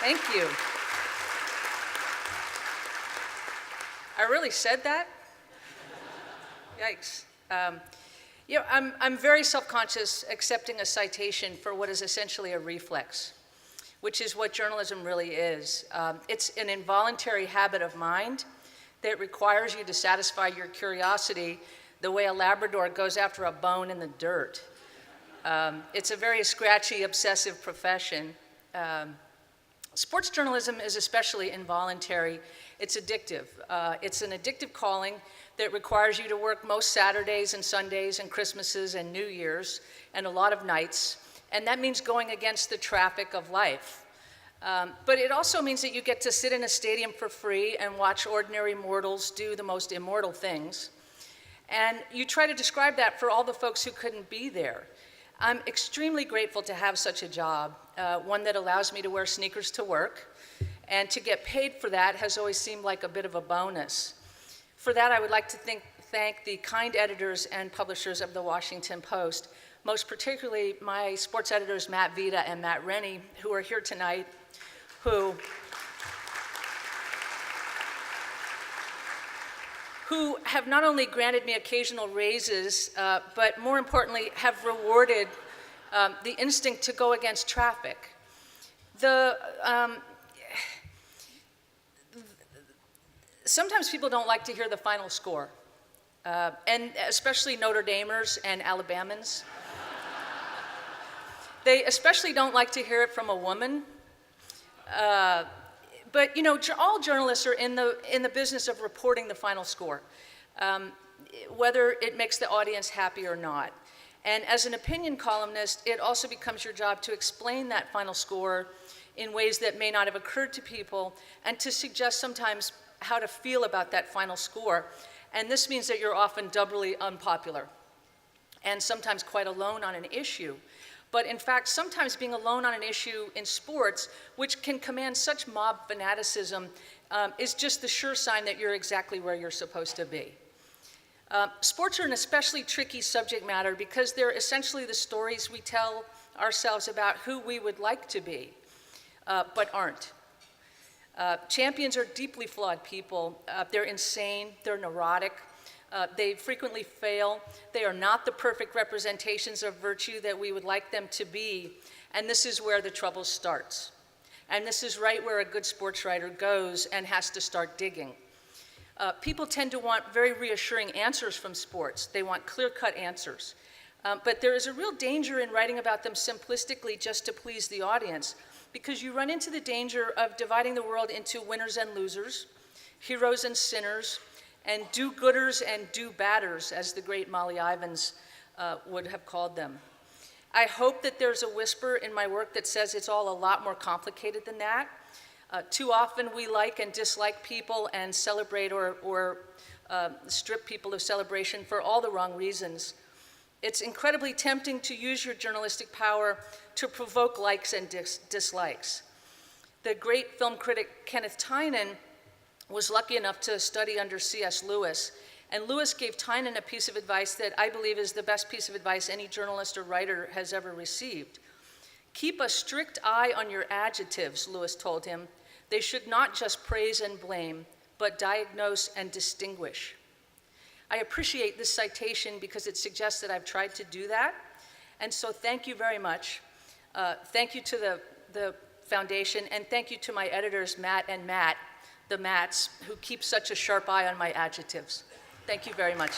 Thank you. I really said that? Yikes. I'm very self-conscious accepting a citation for what is essentially a reflex, which is what journalism really is. It's an involuntary habit of mind that requires you to satisfy your curiosity the way a Labrador goes after a bone in the dirt. It's a very scratchy, obsessive profession. Sports journalism is especially involuntary. It's addictive. It's an addictive calling that requires you to work most Saturdays and Sundays and Christmases and New Year's and a lot of nights. And that means going against the traffic of life. But it also means that you get to sit in a stadium for free and watch ordinary mortals do the most immortal things. And you try to describe that for all the folks who couldn't be there. I'm extremely grateful to have such a job, one that allows me to wear sneakers to work, and to get paid for that has always seemed like a bit of a bonus. For that, I would like to thank the kind editors and publishers of the Washington Post, most particularly my sports editors Matt Vita and Matt Rennie, who are here tonight, who have not only granted me occasional raises, but more importantly, have rewarded the instinct to go against traffic. Sometimes people don't like to hear the final score, and especially Notre Damers and Alabamans. They especially don't like to hear it from a woman. But you know, all journalists are in the business of reporting the final score, whether it makes the audience happy or not. And as an opinion columnist, it also becomes your job to explain that final score in ways that may not have occurred to people, and to suggest sometimes how to feel about that final score. And this means that you're often doubly unpopular, and sometimes quite alone on an issue. But in fact, sometimes being alone on an issue in sports, which can command such mob fanaticism, is just the sure sign that you're exactly where you're supposed to be. Sports are an especially tricky subject matter because they're essentially the stories we tell ourselves about who we would like to be, but aren't. Champions are deeply flawed people. They're insane, they're neurotic, they frequently fail. They are not the perfect representations of virtue that we would like them to be, and this is where the trouble starts. And this is right where a good sports writer goes and has to start digging. People tend to want very reassuring answers from sports. They want clear-cut answers. But there is a real danger in writing about them simplistically just to please the audience, because you run into the danger of dividing the world into winners and losers, heroes and sinners, and do-gooders and do-badders, as the great Molly Ivins would have called them. I hope that there's a whisper in my work that says it's all a lot more complicated than that. Too often we like and dislike people and celebrate or strip people of celebration for all the wrong reasons. It's incredibly tempting to use your journalistic power to provoke likes and dislikes. The great film critic Kenneth Tynan was lucky enough to study under C.S. Lewis, and Lewis gave Tynan a piece of advice that I believe is the best piece of advice any journalist or writer has ever received. Keep a strict eye on your adjectives, Lewis told him. They should not just praise and blame, but diagnose and distinguish. I appreciate this citation because it suggests that I've tried to do that, and so thank you very much. Thank you to the foundation, and thank you to my editors, Matt and Matt, the Matts, who keep such a sharp eye on my adjectives. Thank you very much.